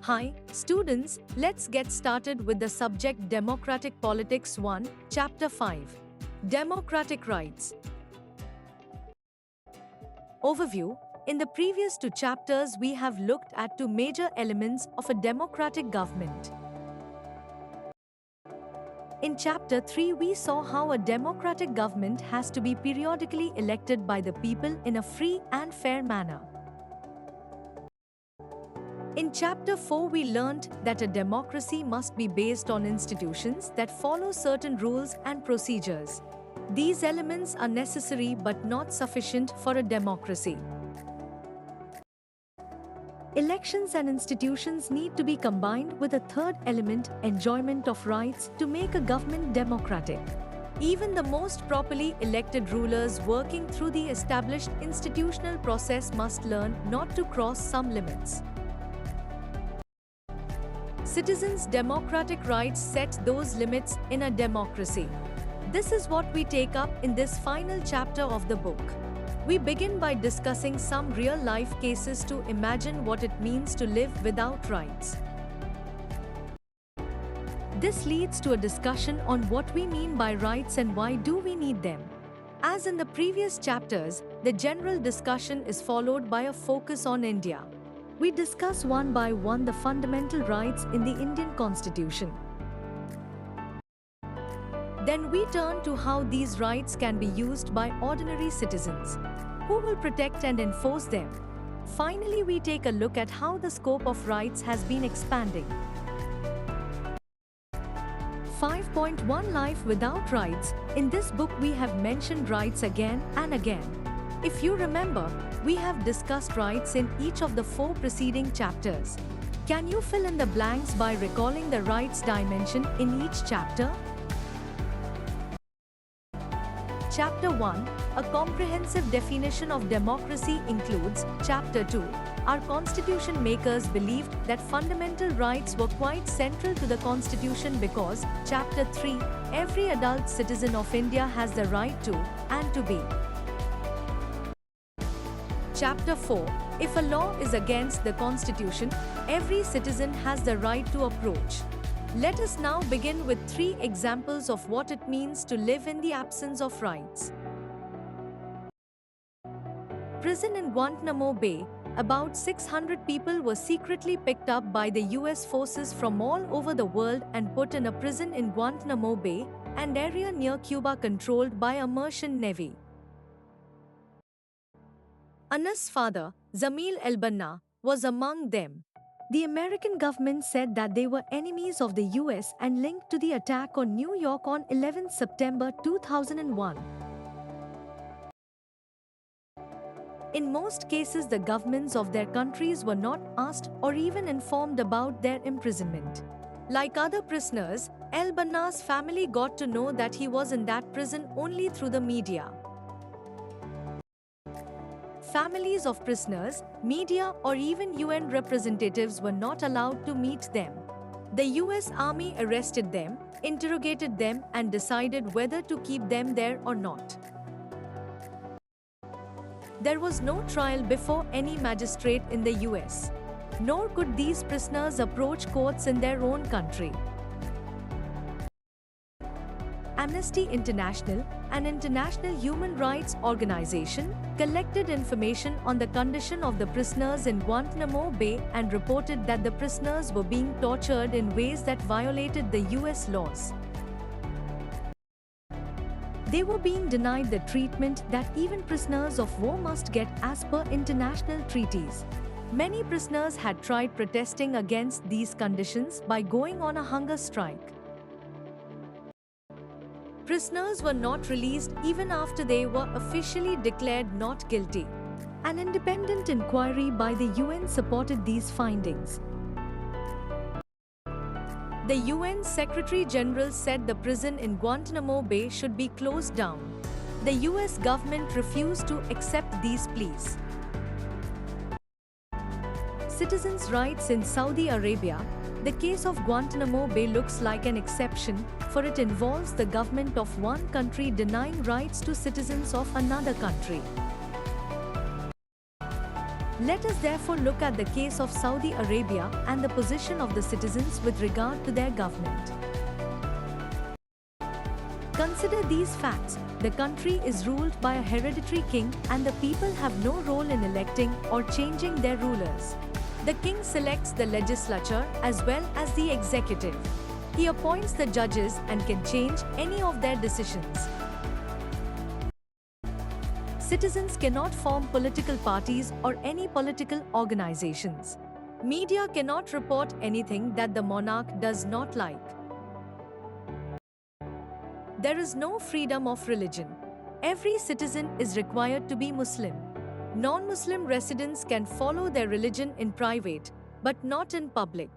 Hi, students, let's get started with the subject Democratic Politics 1, Chapter 5. Democratic Rights. Overview. In the previous two chapters, we have looked at two major elements of a democratic government. In Chapter 3, we saw how a democratic government has to be periodically elected by the people in a free and fair manner. In Chapter 4, we learned that a democracy must be based on institutions that follow certain rules and procedures. These elements are necessary but not sufficient for a democracy. Elections and institutions need to be combined with a third element, enjoyment of rights, to make a government democratic. Even the most properly elected rulers working through the established institutional process must learn not to cross some limits. Citizens' democratic rights set those limits in a democracy. This is what we take up in this final chapter of the book. We begin by discussing some real-life cases to imagine what it means to live without rights. This leads to a discussion on what we mean by rights and why do we need them. As in the previous chapters, the general discussion is followed by a focus on India. We discuss one by one the fundamental rights in the Indian Constitution. Then we turn to how these rights can be used by ordinary citizens. Who will protect and enforce them? Finally, we take a look at how the scope of rights has been expanding. 5.1 Life without rights. In this book we have mentioned rights again and again. If you remember, we have discussed rights in each of the 4 preceding chapters. Can you fill in the blanks by recalling the rights dimension in each chapter? Chapter 1, a comprehensive definition of democracy includes. Chapter 2, our constitution makers believed that fundamental rights were quite central to the constitution because. Chapter 3, every adult citizen of India has the right to and to be. Chapter 4, if a law is against the constitution, every citizen has the right to approach. Let us now begin with 3 examples of what it means to live in the absence of rights. Prison in Guantanamo Bay. About 600 people were secretly picked up by the US forces from all over the world and put in a prison in Guantanamo Bay, an area near Cuba controlled by a merchant navy. Anas' father, Zamil al-Banna, was among them. The American government said that they were enemies of the US and linked to the attack on New York on 11 September 2001. In most cases, the governments of their countries were not asked or even informed about their imprisonment. Like other prisoners, al-Banna's family got to know that he was in that prison only through the media. Families of prisoners, media, or even UN representatives were not allowed to meet them. The US Army arrested them, interrogated them, and decided whether to keep them there or not. There was no trial before any magistrate in the US. Nor could these prisoners approach courts in their own country. Amnesty International, an international human rights organization, collected information on the condition of the prisoners in Guantanamo Bay and reported that the prisoners were being tortured in ways that violated the US laws. They were being denied the treatment that even prisoners of war must get as per international treaties. Many prisoners had tried protesting against these conditions by going on a hunger strike. Prisoners were not released even after they were officially declared not guilty. An independent inquiry by the UN supported these findings. The UN Secretary General said the prison in Guantanamo Bay should be closed down. The US government refused to accept these pleas. Citizens' rights in Saudi Arabia. The case of Guantanamo Bay looks like an exception, for it involves the government of one country denying rights to citizens of another country. Let us therefore look at the case of Saudi Arabia and the position of the citizens with regard to their government. Consider these facts. The country is ruled by a hereditary king and the people have no role in electing or changing their rulers. The king selects the legislature as well as the executive. He appoints the judges and can change any of their decisions. Citizens cannot form political parties or any political organizations. Media cannot report anything that the monarch does not like. There is no freedom of religion. Every citizen is required to be Muslim. Non-Muslim residents can follow their religion in private, but not in public.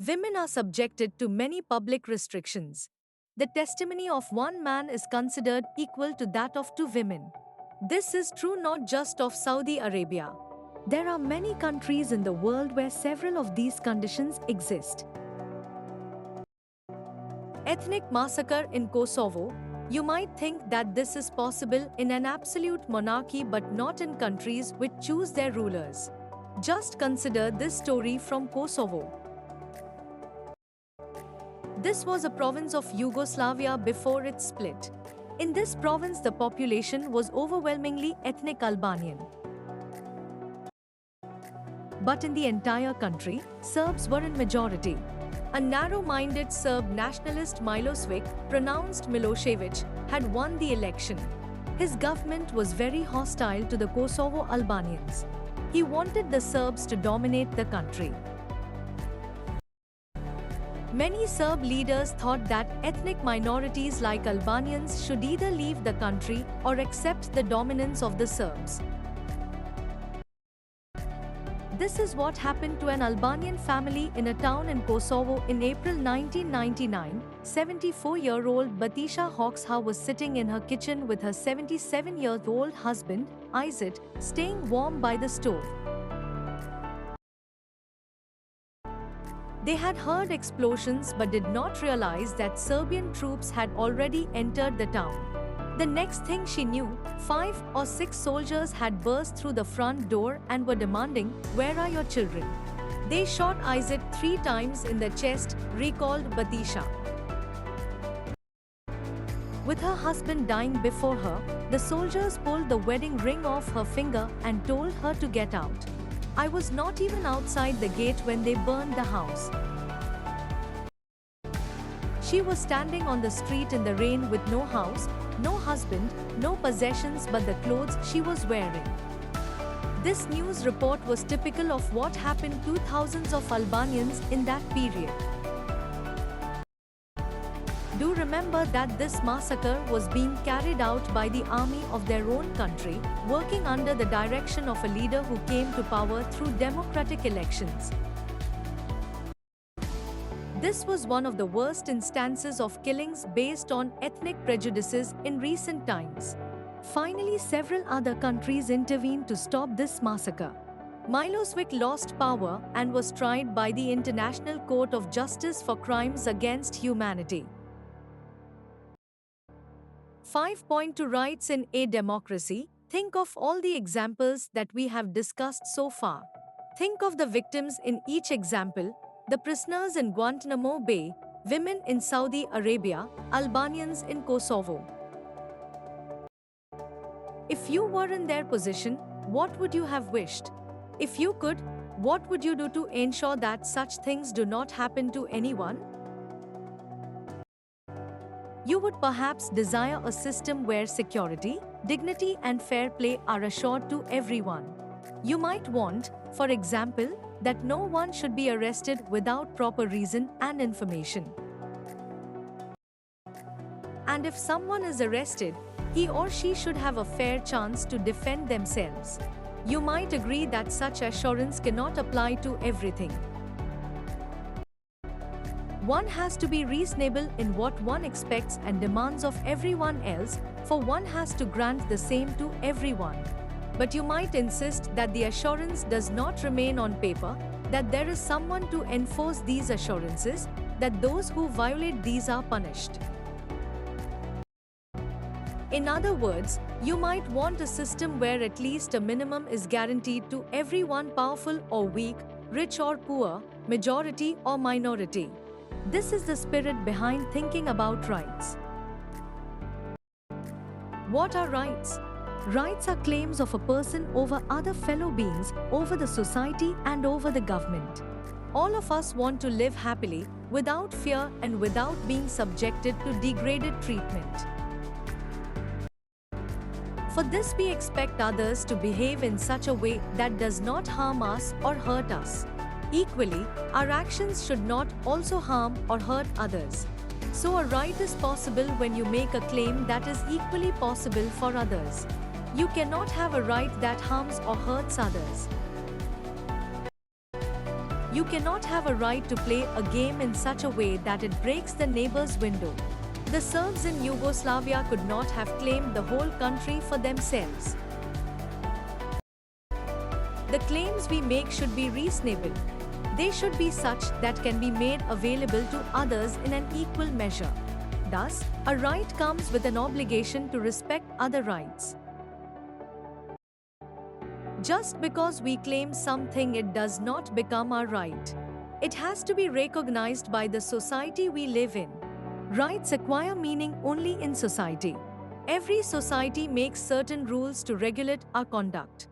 Women are subjected to many public restrictions. The testimony of one man is considered equal to that of two women. This is true not just of Saudi Arabia. There are many countries in the world where several of these conditions exist. Ethnic massacre in Kosovo. You might think that this is possible in an absolute monarchy but not in countries which choose their rulers. Just consider this story from Kosovo. This was a province of Yugoslavia before its split. In this province, the population was overwhelmingly ethnic Albanian. But in the entire country, Serbs were in majority. A narrow-minded Serb nationalist Milosevic, pronounced Milosevic, had won the election. His government was very hostile to the Kosovo Albanians. He wanted the Serbs to dominate the country. Many Serb leaders thought that ethnic minorities like Albanians should either leave the country or accept the dominance of the Serbs. This is what happened to an Albanian family in a town in Kosovo in April 1999. 74-year-old Batisha Hoxha was sitting in her kitchen with her 77-year-old husband, Izet, staying warm by the stove. They had heard explosions but did not realize that Serbian troops had already entered the town. The next thing she knew, 5 or 6 soldiers had burst through the front door and were demanding, "Where are your children?" They shot Izet 3 times in the chest, recalled Batisha. With her husband dying before her, the soldiers pulled the wedding ring off her finger and told her to get out. "I was not even outside the gate when they burned the house." She was standing on the street in the rain with no house, no husband, no possessions but the clothes she was wearing. This news report was typical of what happened to thousands of Albanians in that period. Do remember that this massacre was being carried out by the army of their own country, working under the direction of a leader who came to power through democratic elections. This was one of the worst instances of killings based on ethnic prejudices in recent times. Finally, several other countries intervened to stop this massacre. Milosevic lost power and was tried by the International Court of Justice for Crimes Against Humanity. 5.2 Rights in a democracy. Think of all the examples that we have discussed so far. Think of the victims in each example: the prisoners in Guantanamo Bay, women in Saudi Arabia, Albanians in Kosovo. If you were in their position, what would you have wished? If you could, what would you do to ensure that such things do not happen to anyone? You would perhaps desire a system where security, dignity, and fair play are assured to everyone. You might want, for example, that no one should be arrested without proper reason and information. And if someone is arrested, he or she should have a fair chance to defend themselves. You might agree that such assurance cannot apply to everything. One has to be reasonable in what one expects and demands of everyone else, for one has to grant the same to everyone. But you might insist that the assurance does not remain on paper, that there is someone to enforce these assurances, that those who violate these are punished. In other words, you might want a system where at least a minimum is guaranteed to everyone, powerful or weak, rich or poor, majority or minority. This is the spirit behind thinking about rights. What are rights? Rights are claims of a person over other fellow beings, over the society and over the government. All of us want to live happily, without fear and without being subjected to degraded treatment. For this, we expect others to behave in such a way that does not harm us or hurt us. Equally, our actions should not also harm or hurt others. So a right is possible when you make a claim that is equally possible for others. You cannot have a right that harms or hurts others. You cannot have a right to play a game in such a way that it breaks the neighbor's window. The Serbs in Yugoslavia could not have claimed the whole country for themselves. The claims we make should be reasonable. They should be such that can be made available to others in an equal measure. Thus, a right comes with an obligation to respect other rights. Just because we claim something, it does not become our right. It has to be recognized by the society we live in. Rights acquire meaning only in society. Every society makes certain rules to regulate our conduct.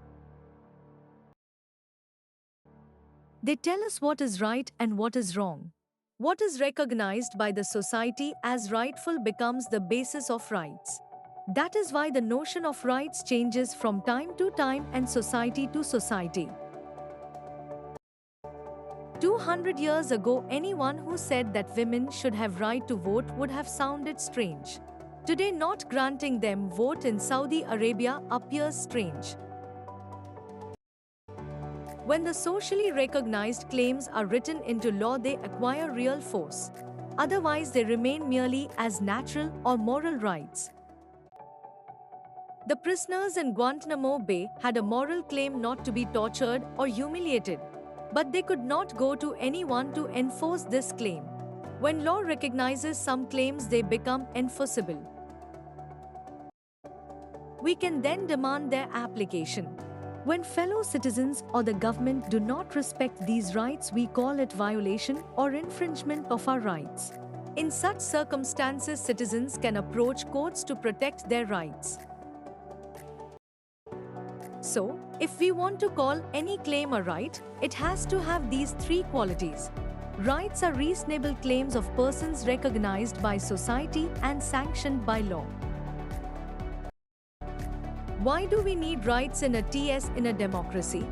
They tell us what is right and what is wrong. What is recognized by the society as rightful becomes the basis of rights. That is why the notion of rights changes from time to time and society to society. 200 years ago, anyone who said that women should have right to vote would have sounded strange. Today, not granting them vote in Saudi Arabia appears strange. When the socially recognized claims are written into law, they acquire real force. Otherwise, they remain merely as natural or moral rights. The prisoners in Guantanamo Bay had a moral claim not to be tortured or humiliated. But they could not go to anyone to enforce this claim. When law recognizes some claims, they become enforceable. We can then demand their application. When fellow citizens or the government do not respect these rights, we call it violation or infringement of our rights. In such circumstances, citizens can approach courts to protect their rights. So, if we want to call any claim a right, it has to have these three qualities. Rights are reasonable claims of persons recognized by society and sanctioned by law. Why do we need rights in a democracy?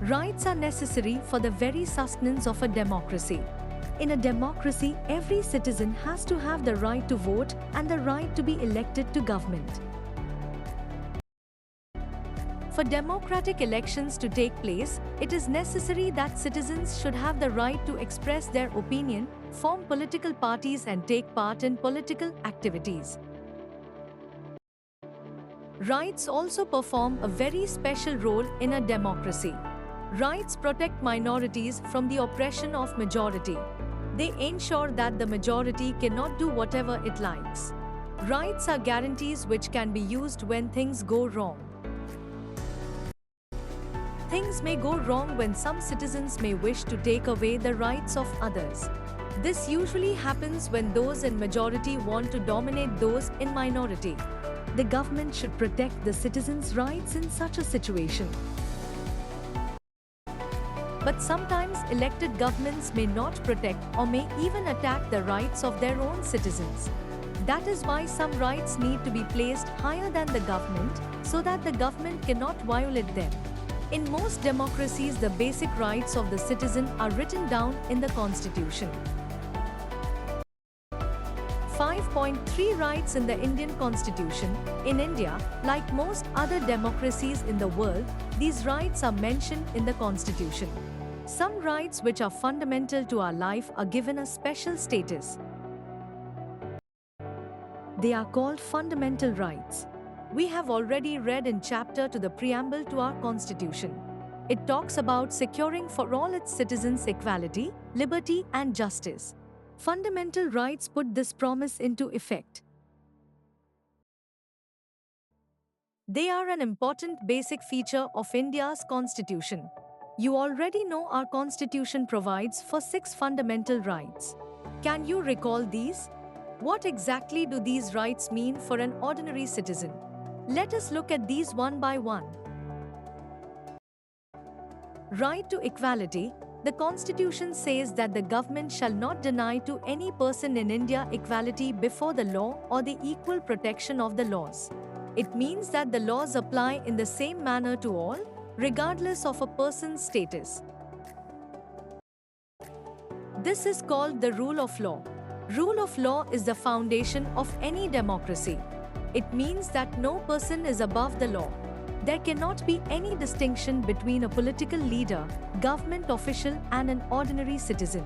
Rights are necessary for the very sustenance of a democracy. In a democracy, every citizen has to have the right to vote and the right to be elected to government. For democratic elections to take place, it is necessary that citizens should have the right to express their opinion, form political parties and take part in political activities. Rights also perform a very special role in a democracy. Rights protect minorities from the oppression of majority. They ensure that the majority cannot do whatever it likes. Rights are guarantees which can be used when things go wrong. Things may go wrong when some citizens may wish to take away the rights of others. This usually happens when those in majority want to dominate those in minority. The government should protect the citizens' rights in such a situation. But sometimes elected governments may not protect or may even attack the rights of their own citizens. That is why some rights need to be placed higher than the government so that the government cannot violate them. In most democracies, the basic rights of the citizen are written down in the Constitution. 5.3 Rights in the Indian Constitution. In India, like most other democracies in the world, these rights are mentioned in the Constitution. Some rights which are fundamental to our life are given a special status. They are called fundamental rights. We have already read in chapter 2 the preamble to our Constitution. It talks about securing for all its citizens equality, liberty and justice. Fundamental rights put this promise into effect. They are an important basic feature of India's constitution. You already know our constitution provides for 6 fundamental rights. Can you recall these? What exactly do these rights mean for an ordinary citizen? Let us look at these one by one. Right to equality. The Constitution says that the government shall not deny to any person in India equality before the law or the equal protection of the laws. It means that the laws apply in the same manner to all, regardless of a person's status. This is called the rule of law. Rule of law is the foundation of any democracy. It means that no person is above the law. There cannot be any distinction between a political leader, government official, and an ordinary citizen.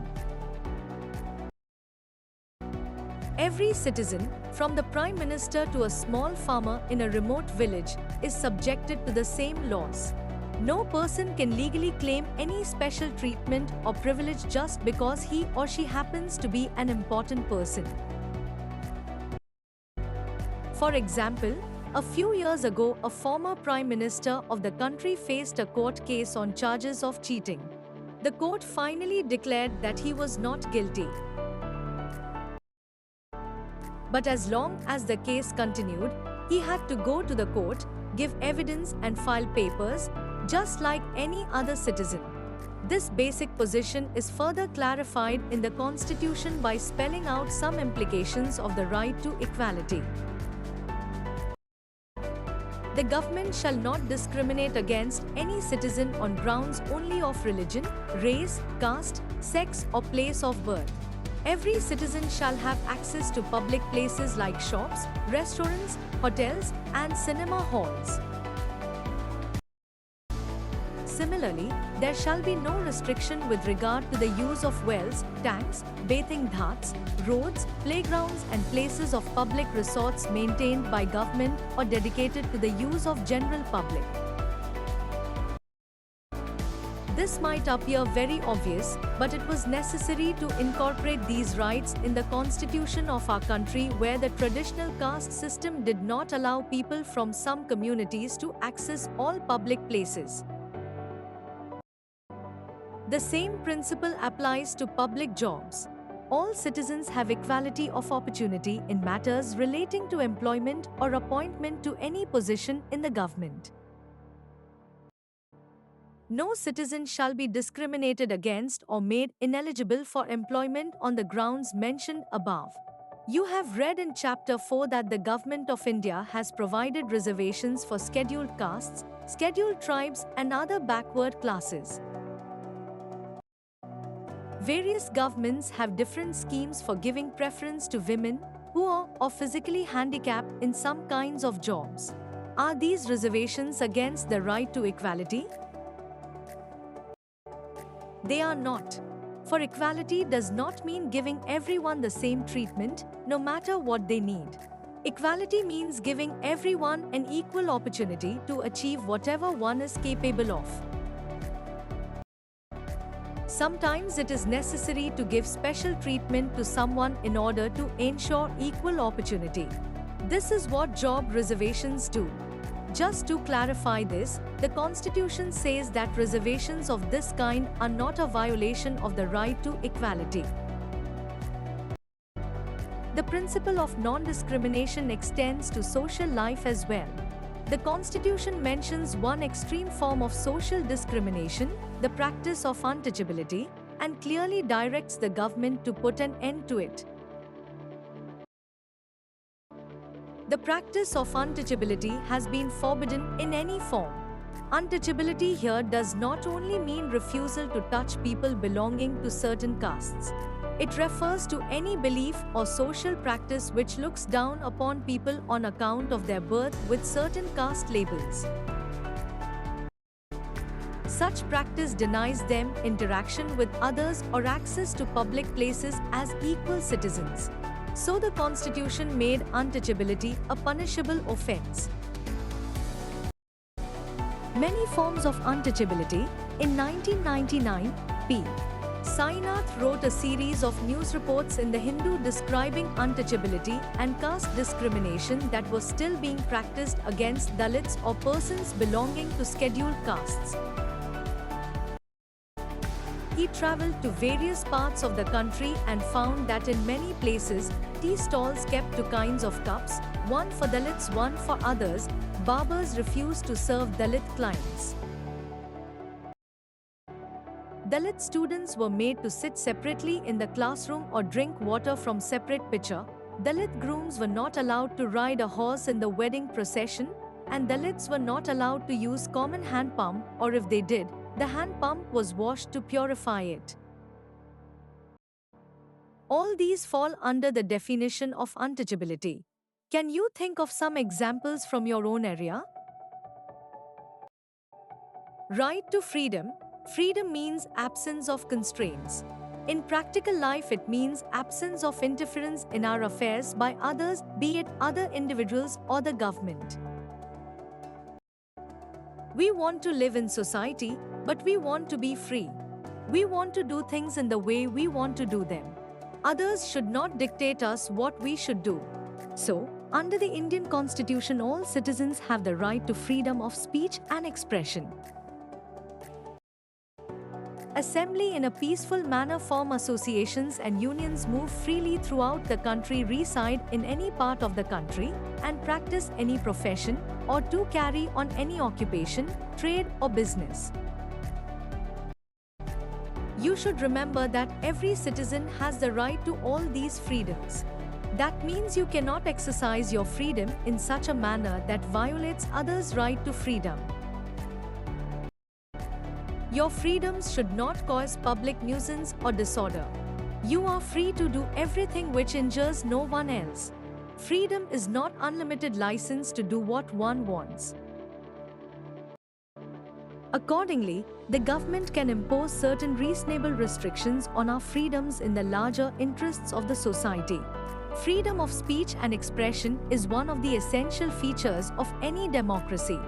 Every citizen, from the Prime Minister to a small farmer in a remote village, is subjected to the same laws. No person can legally claim any special treatment or privilege just because he or she happens to be an important person. For example, a few years ago, a former Prime Minister of the country faced a court case on charges of cheating. The court finally declared that he was not guilty. But as long as the case continued, he had to go to the court, give evidence and file papers, just like any other citizen. This basic position is further clarified in the Constitution by spelling out some implications of the right to equality. The government shall not discriminate against any citizen on grounds only of religion, race, caste, sex, or place of birth. Every citizen shall have access to public places like shops, restaurants, hotels, and cinema halls. Similarly, there shall be no restriction with regard to the use of wells, tanks, bathing ghats, roads, playgrounds and places of public resorts maintained by government or dedicated to the use of general public. This might appear very obvious, but it was necessary to incorporate these rights in the constitution of our country where the traditional caste system did not allow people from some communities to access all public places. The same principle applies to public jobs. All citizens have equality of opportunity in matters relating to employment or appointment to any position in the government. No citizen shall be discriminated against or made ineligible for employment on the grounds mentioned above. You have read in Chapter 4 that the Government of India has provided reservations for scheduled castes, scheduled tribes, and other backward classes. Various governments have different schemes for giving preference to women, poor, or physically handicapped in some kinds of jobs. Are these reservations against the right to equality? They are not. For equality does not mean giving everyone the same treatment, no matter what they need. Equality means giving everyone an equal opportunity to achieve whatever one is capable of. Sometimes it is necessary to give special treatment to someone in order to ensure equal opportunity. This is what job reservations do. Just to clarify this, the Constitution says that reservations of this kind are not a violation of the right to equality. The principle of non-discrimination extends to social life as well. The Constitution mentions one extreme form of social discrimination, the practice of untouchability, and clearly directs the government to put an end to it. The practice of untouchability has been forbidden in any form. Untouchability here does not only mean refusal to touch people belonging to certain castes. It refers to any belief or social practice which looks down upon people on account of their birth with certain caste labels. Such practice denies them interaction with others or access to public places as equal citizens. So the Constitution made untouchability a punishable offense. Many forms of untouchability. In 1999, P. Sainath wrote a series of news reports in the Hindu describing untouchability and caste discrimination that was still being practiced against Dalits or persons belonging to scheduled castes. He travelled to various parts of the country and found that in many places, tea stalls kept two kinds of cups, one for Dalits, one for others. Barbers refused to serve Dalit clients. Dalit students were made to sit separately in the classroom or drink water from separate pitcher. Dalit grooms were not allowed to ride a horse in the wedding procession, and Dalits were not allowed to use common hand pump, or if they did, the hand pump was washed to purify it. All these fall under the definition of untouchability. Can you think of some examples from your own area? Right to freedom. Freedom means absence of constraints. In practical life, it means absence of interference in our affairs by others, be it other individuals or the government. We want to live in society, but we want to be free. We want to do things in the way we want to do them. Others should not dictate us what we should do. So, under the Indian Constitution, all citizens have the right to freedom of speech and expression. Assembly in a peaceful manner, form associations and unions, move freely throughout the country, reside in any part of the country, and practice any profession, or to carry on any occupation, trade or business. You should remember that every citizen has the right to all these freedoms. That means you cannot exercise your freedom in such a manner that violates others' right to freedom. Your freedoms should not cause public nuisance or disorder. You are free to do everything which injures no one else. Freedom is not unlimited license to do what one wants. Accordingly, the government can impose certain reasonable restrictions on our freedoms in the larger interests of the society. Freedom of speech and expression is one of the essential features of any democracy.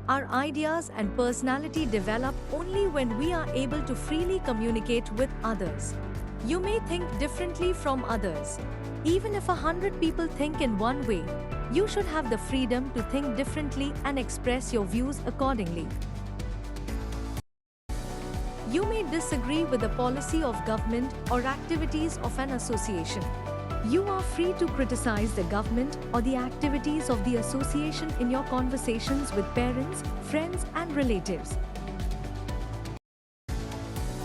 Our ideas and personality develop only when we are able to freely communicate with others. You may think differently from others. Even if 100 people think in one way, you should have the freedom to think differently and express your views accordingly. You may disagree with the policy of government or activities of an association. You are free to criticize the government or the activities of the association in your conversations with parents, friends, and relatives.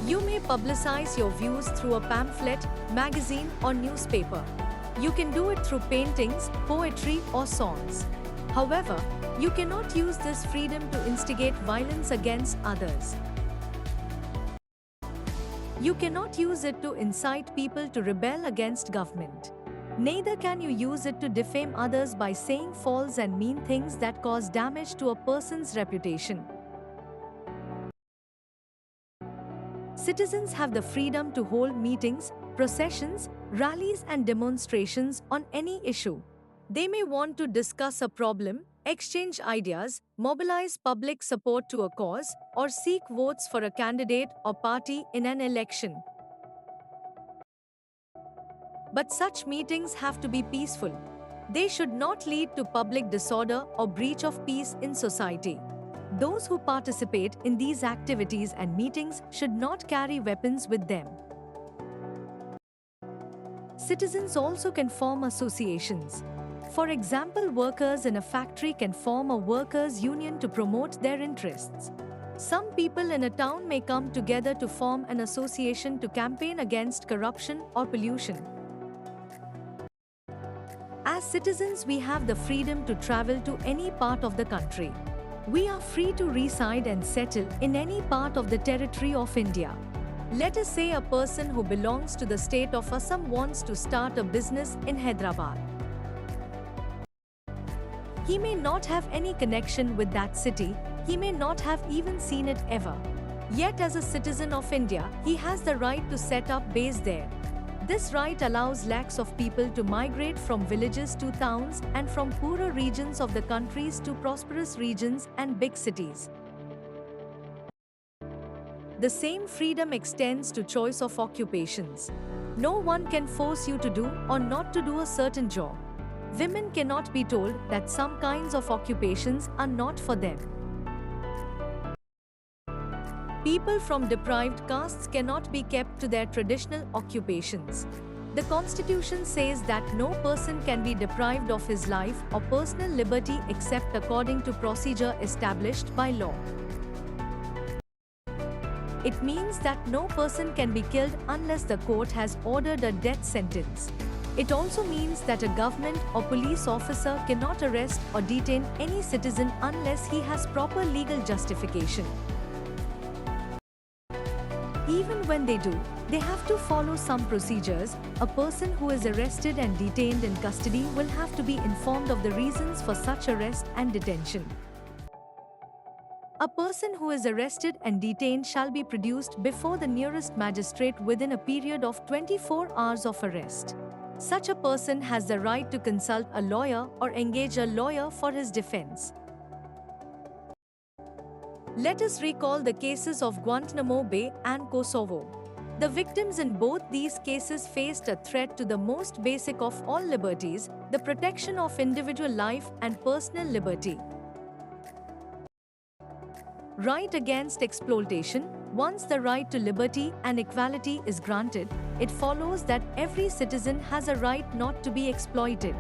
You may publicize your views through a pamphlet, magazine, or newspaper. You can do it through paintings, poetry, or songs. However, you cannot use this freedom to instigate violence against others. You cannot use it to incite people to rebel against government. Neither can you use it to defame others by saying false and mean things that cause damage to a person's reputation. Citizens have the freedom to hold meetings, processions, rallies, and demonstrations on any issue. They may want to discuss a problem, exchange ideas, mobilize public support to a cause, or seek votes for a candidate or party in an election. But such meetings have to be peaceful. They should not lead to public disorder or breach of peace in society. Those who participate in these activities and meetings should not carry weapons with them. Citizens also can form associations. For example, workers in a factory can form a workers' union to promote their interests. Some people in a town may come together to form an association to campaign against corruption or pollution. As citizens, we have the freedom to travel to any part of the country. We are free to reside and settle in any part of the territory of India. Let us say a person who belongs to the state of Assam wants to start a business in Hyderabad. He may not have any connection with that city, he may not have even seen it ever. Yet as a citizen of India, he has the right to set up base there. This right allows lakhs of people to migrate from villages to towns and from poorer regions of the countries to prosperous regions and big cities. The same freedom extends to choice of occupations. No one can force you to do or not to do a certain job. Women cannot be told that some kinds of occupations are not for them. People from deprived castes cannot be kept to their traditional occupations. The Constitution says that no person can be deprived of his life or personal liberty except according to procedure established by law. It means that no person can be killed unless the court has ordered a death sentence. It also means that a government or police officer cannot arrest or detain any citizen unless he has proper legal justification. Even when they do, they have to follow some procedures. A person who is arrested and detained in custody will have to be informed of the reasons for such arrest and detention. A person who is arrested and detained shall be produced before the nearest magistrate within a period of 24 hours of arrest. Such a person has the right to consult a lawyer or engage a lawyer for his defense. Let us recall the cases of Guantanamo Bay and Kosovo. The victims in both these cases faced a threat to the most basic of all liberties, the protection of individual life and personal liberty. Right against exploitation. Once the right to liberty and equality is granted, it follows that every citizen has a right not to be exploited.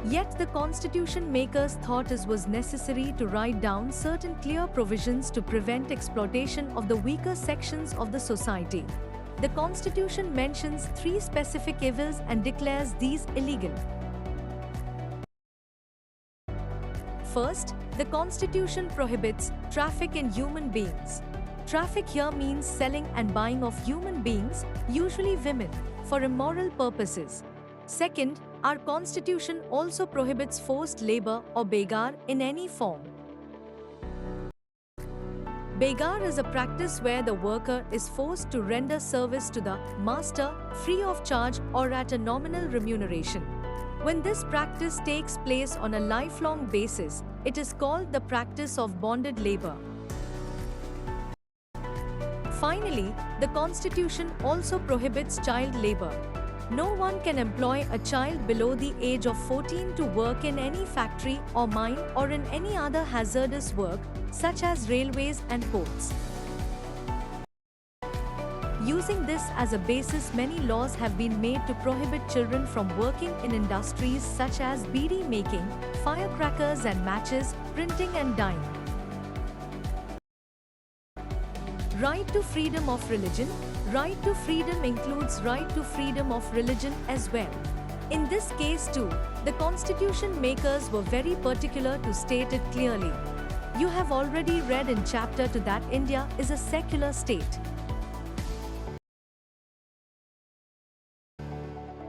Yet the Constitution makers thought it was necessary to write down certain clear provisions to prevent exploitation of the weaker sections of the society. The Constitution mentions 3 specific evils and declares these illegal. First, the Constitution prohibits traffic in human beings. Traffic here means selling and buying of human beings, usually women, for immoral purposes. Second, our Constitution also prohibits forced labor or begar in any form. Begar is a practice where the worker is forced to render service to the master free of charge or at a nominal remuneration. When this practice takes place on a lifelong basis, it is called the practice of bonded labor. Finally, the Constitution also prohibits child labor. No one can employ a child below the age of 14 to work in any factory or mine or in any other hazardous work, such as railways and ports. Using this as a basis, many laws have been made to prohibit children from working in industries such as beedi making, firecrackers and matches, printing and dyeing. Right to freedom of religion. Right to freedom includes right to freedom of religion as well. In this case too, the Constitution makers were very particular to state it clearly. You have already read in chapter 2 that India is a secular state.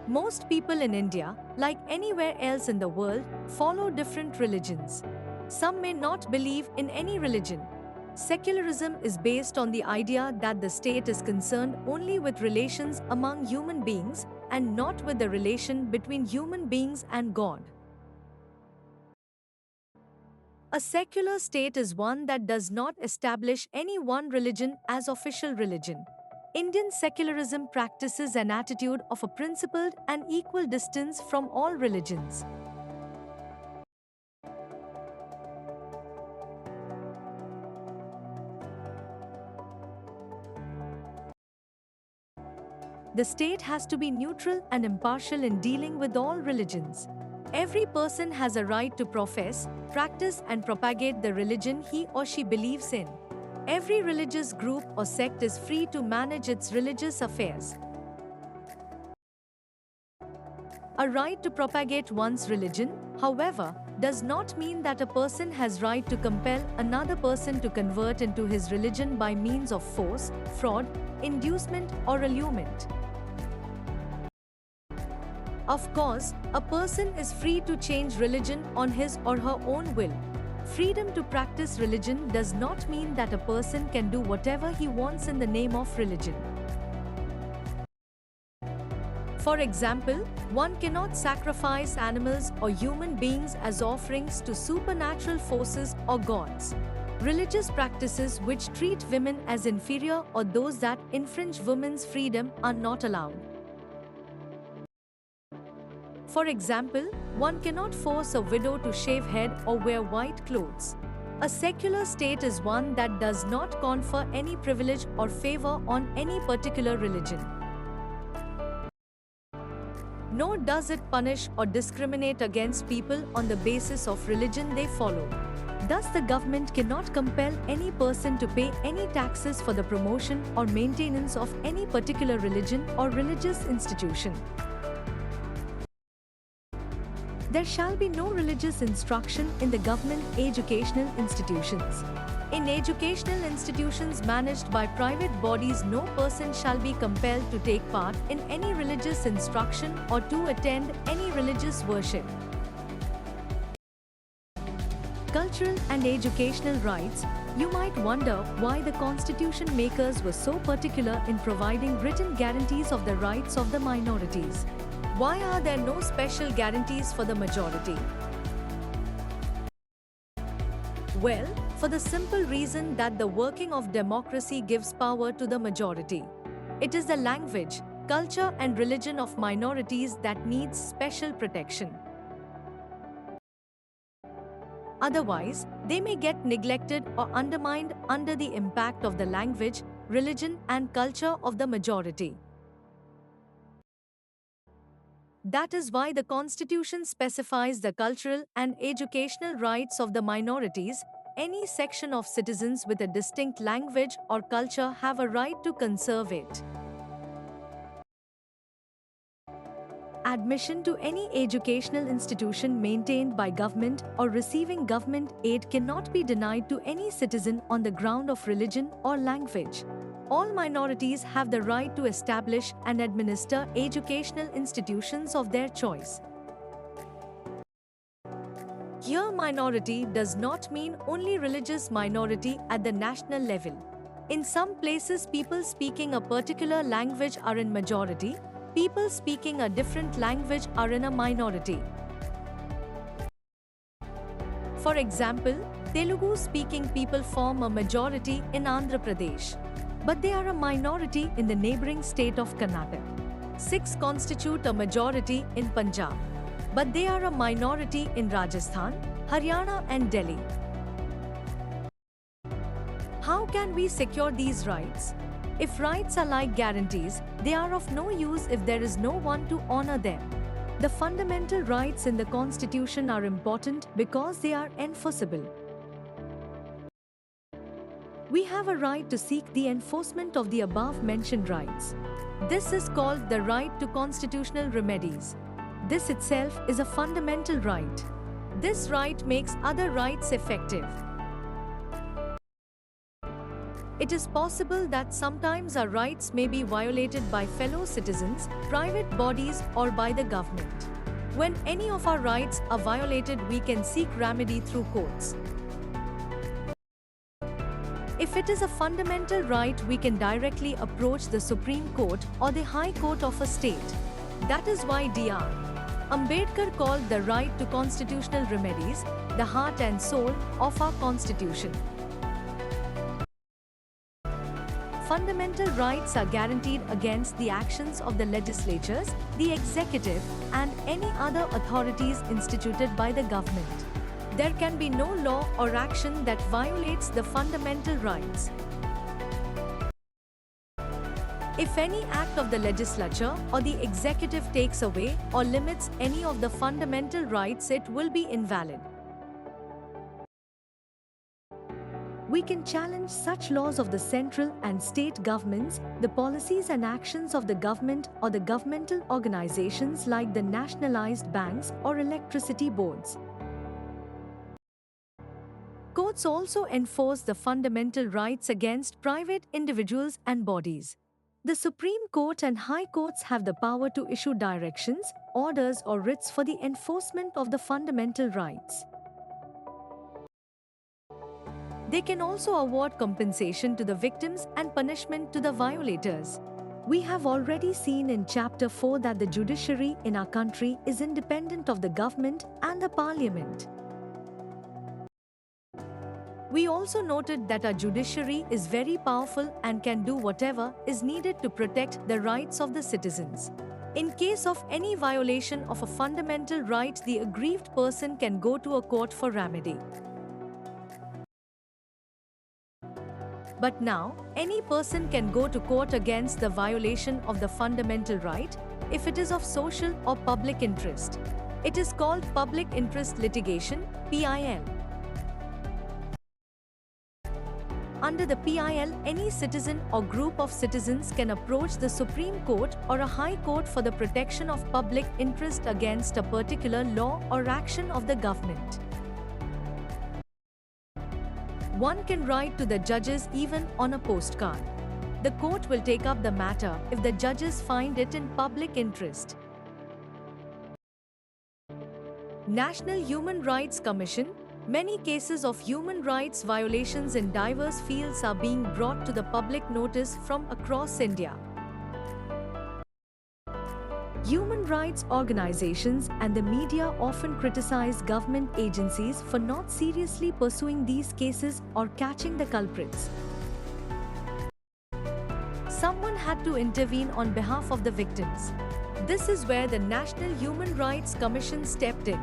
Most people in India, like anywhere else in the world, follow different religions. Some may not believe in any religion. Secularism is based on the idea that the state is concerned only with relations among human beings and not with the relation between human beings and God. A secular state is one that does not establish any one religion as official religion. Indian secularism practices an attitude of a principled and equal distance from all religions. The state has to be neutral and impartial in dealing with all religions. Every person has a right to profess, practice and propagate the religion he or she believes in. Every religious group or sect is free to manage its religious affairs. A right to propagate one's religion, however, does not mean that a person has right to compel another person to convert into his religion by means of force, fraud, inducement or allurement. Of course, a person is free to change religion on his or her own will. Freedom to practice religion does not mean that a person can do whatever he wants in the name of religion. For example, one cannot sacrifice animals or human beings as offerings to supernatural forces or gods. Religious practices which treat women as inferior or those that infringe women's freedom are not allowed. For example, one cannot force a widow to shave head or wear white clothes. A secular state is one that does not confer any privilege or favor on any particular religion. Nor does it punish or discriminate against people on the basis of religion they follow. Thus, the government cannot compel any person to pay any taxes for the promotion or maintenance of any particular religion or religious institution. There shall be no religious instruction in the government educational institutions. In educational institutions managed by private bodies, no person shall be compelled to take part in any religious instruction or to attend any religious worship. Cultural and educational rights. You might wonder why the constitution makers were so particular in providing written guarantees of the rights of the minorities. Why are there no special guarantees for the majority? Well, for the simple reason that the working of democracy gives power to the majority. It is the language, culture and religion of minorities that needs special protection. Otherwise, they may get neglected or undermined under the impact of the language, religion and culture of the majority. That is why the Constitution specifies the cultural and educational rights of the minorities. Any section of citizens with a distinct language or culture have a right to conserve it. Admission to any educational institution maintained by government or receiving government aid cannot be denied to any citizen on the ground of religion or language. All minorities have the right to establish and administer educational institutions of their choice. Here, minority does not mean only religious minority at the national level. In some places, people speaking a particular language are in majority, people speaking a different language are in a minority. For example, Telugu-speaking people form a majority in Andhra Pradesh, but they are a minority in the neighboring state of Karnataka. Sikhs constitute a majority in Punjab, but they are a minority in Rajasthan, Haryana and Delhi. How can we secure these rights? If rights are like guarantees, they are of no use if there is no one to honor them. The fundamental rights in the Constitution are important because they are enforceable. We have a right to seek the enforcement of the above-mentioned rights. This is called the right to constitutional remedies. This itself is a fundamental right. This right makes other rights effective. It is possible that sometimes our rights may be violated by fellow citizens, private bodies, or by the government. When any of our rights are violated, we can seek remedy through courts. If it is a fundamental right, we can directly approach the Supreme Court or the High Court of a state. That is why Dr. Ambedkar called the right to constitutional remedies the heart and soul of our Constitution. Fundamental rights are guaranteed against the actions of the legislatures, the executive, and any other authorities instituted by the government. There can be no law or action that violates the fundamental rights. If any act of the legislature or the executive takes away or limits any of the fundamental rights, it will be invalid. We can challenge such laws of the central and state governments, the policies and actions of the government or the governmental organizations like the nationalized banks or electricity boards. Courts also enforce the fundamental rights against private individuals and bodies. The Supreme Court and High Courts have the power to issue directions, orders or writs for the enforcement of the fundamental rights. They can also award compensation to the victims and punishment to the violators. We have already seen in Chapter 4 that the judiciary in our country is independent of the government and the parliament. We also noted that our judiciary is very powerful and can do whatever is needed to protect the rights of the citizens. In case of any violation of a fundamental right, the aggrieved person can go to a court for remedy. But now, any person can go to court against the violation of the fundamental right if it is of social or public interest. It is called public interest litigation, PIL. Under the PIL, any citizen or group of citizens can approach the Supreme Court or a High Court for the protection of public interest against a particular law or action of the government. One can write to the judges even on a postcard. The court will take up the matter if the judges find it in public interest. National Human Rights Commission. Many cases of human rights violations in diverse fields are being brought to the public notice from across India. Human rights organizations and the media often criticize government agencies for not seriously pursuing these cases or catching the culprits. Someone had to intervene on behalf of the victims. This is where the National Human Rights Commission stepped in.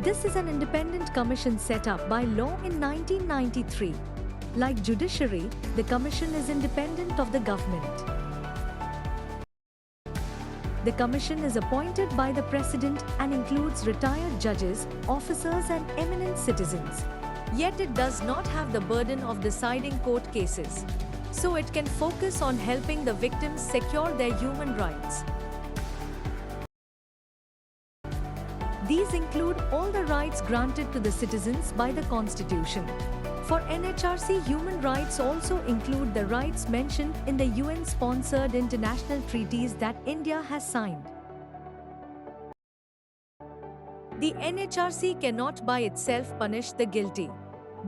This is an independent commission set up by law in 1993. Like judiciary, the commission is independent of the government. The commission is appointed by the president and includes retired judges, officers and eminent citizens. Yet it does not have the burden of deciding court cases. So it can focus on helping the victims secure their human rights. These include all the rights granted to the citizens by the Constitution. For NHRC, human rights also include the rights mentioned in the UN-sponsored international treaties that India has signed. The NHRC cannot by itself punish the guilty.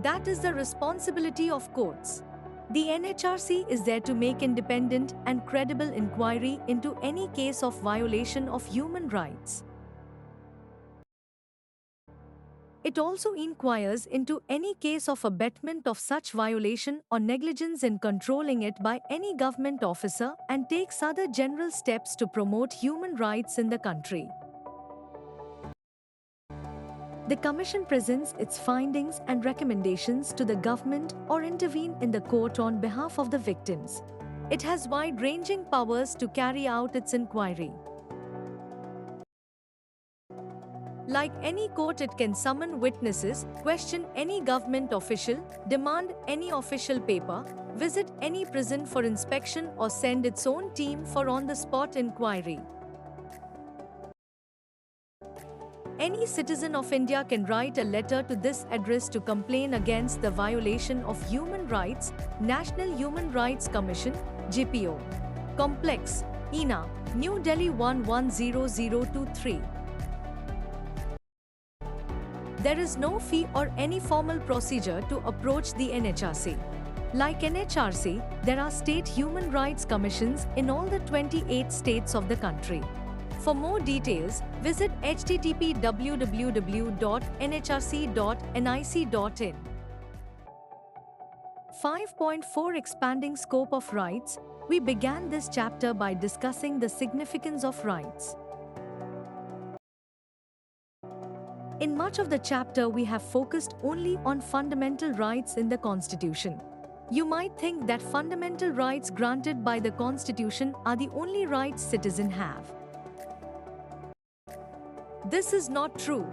That is the responsibility of courts. The NHRC is there to make independent and credible inquiry into any case of violation of human rights. It also inquires into any case of abetment of such violation or negligence in controlling it by any government officer and takes other general steps to promote human rights in the country. The Commission presents its findings and recommendations to the government or intervene in the court on behalf of the victims. It has wide-ranging powers to carry out its inquiry. Like any court, it can summon witnesses, question any government official, demand any official paper, visit any prison for inspection or send its own team for on-the-spot inquiry. Any citizen of India can write a letter to this address to complain against the violation of human rights, National Human Rights Commission, GPO. Complex, INA, New Delhi 110023. There is no fee or any formal procedure to approach the NHRC. Like NHRC, there are state human rights commissions in all the 28 states of the country. For more details, visit http://www.nhrc.nic.in. 5.4 Expanding Scope of Rights. We began this chapter by discussing the significance of rights. In much of the chapter, we have focused only on fundamental rights in the Constitution. You might think that fundamental rights granted by the Constitution are the only rights citizens have. This is not true.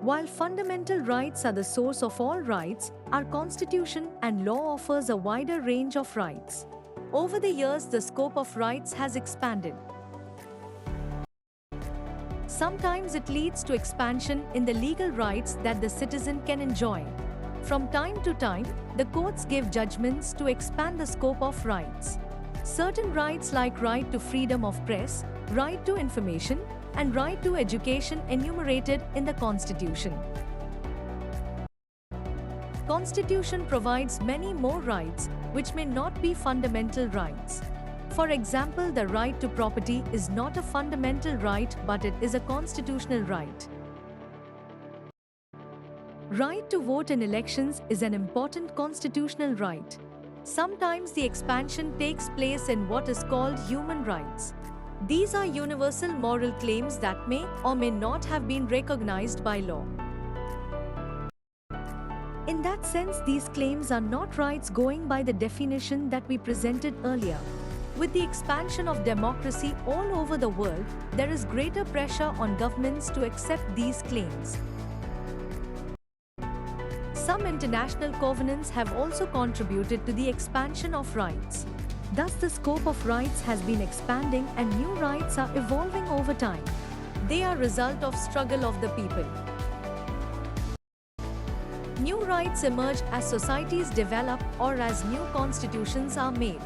While fundamental rights are the source of all rights, our Constitution and law offers a wider range of rights. Over the years, the scope of rights has expanded. Sometimes it leads to expansion in the legal rights that the citizen can enjoy. From time to time, the courts give judgments to expand the scope of rights. Certain rights like right to freedom of press, right to information, and right to education enumerated in the Constitution. Constitution provides many more rights, which may not be fundamental rights. For example, the right to property is not a fundamental right, but it is a constitutional right. Right to vote in elections is an important constitutional right. Sometimes the expansion takes place in what is called human rights. These are universal moral claims that may or may not have been recognized by law. In that sense, these claims are not rights going by the definition that we presented earlier. With the expansion of democracy all over the world, there is greater pressure on governments to accept these claims. Some international covenants have also contributed to the expansion of rights. Thus, the scope of rights has been expanding and new rights are evolving over time. They are a result of struggle of the people. New rights emerge as societies develop or as new constitutions are made.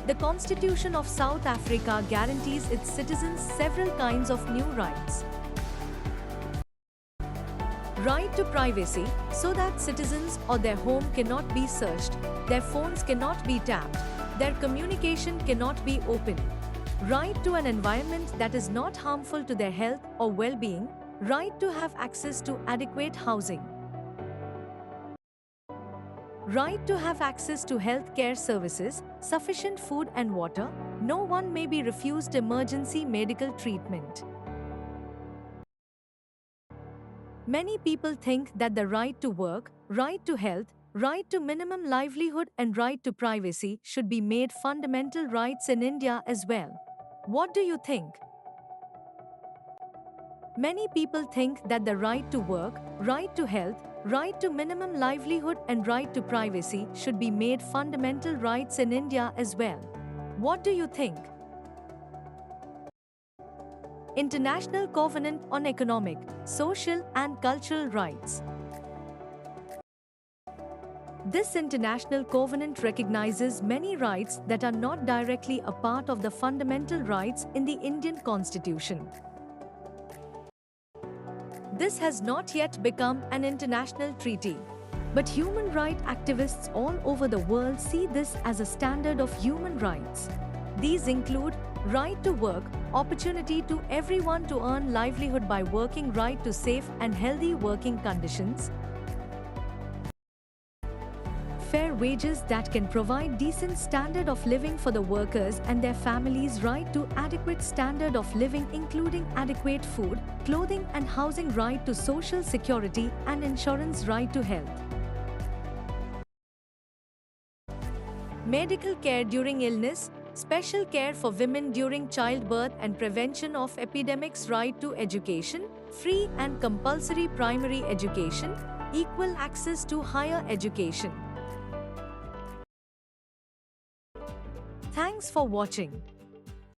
The Constitution of South Africa guarantees its citizens several kinds of new rights. Right to privacy, so that citizens or their home cannot be searched, their phones cannot be tapped, their communication cannot be open. Right to an environment that is not harmful to their health or well-being. Right to have access to adequate housing. Right to have access to health care services, sufficient food and water. No one may be refused emergency medical treatment. Many people think that the right to work, right to health, right to minimum livelihood and right to privacy should be made fundamental rights in India as well. What do you think? Many people think that the right to work, right to health, right to minimum livelihood and right to privacy should be made fundamental rights in India as well. What do you think? International Covenant on Economic, Social and Cultural Rights. This international covenant recognizes many rights that are not directly a part of the fundamental rights in the Indian Constitution. This has not yet become an international treaty. But human rights activists all over the world see this as a standard of human rights. These include right to work, opportunity to everyone to earn livelihood by working, right to safe and healthy working conditions, fair wages that can provide decent standard of living for the workers and their families, right to adequate standard of living including adequate food, clothing and housing, right to social security and insurance, right to health, medical care during illness, special care for women during childbirth and prevention of epidemics, right to education, free and compulsory primary education, equal access to higher education. Thanks for watching.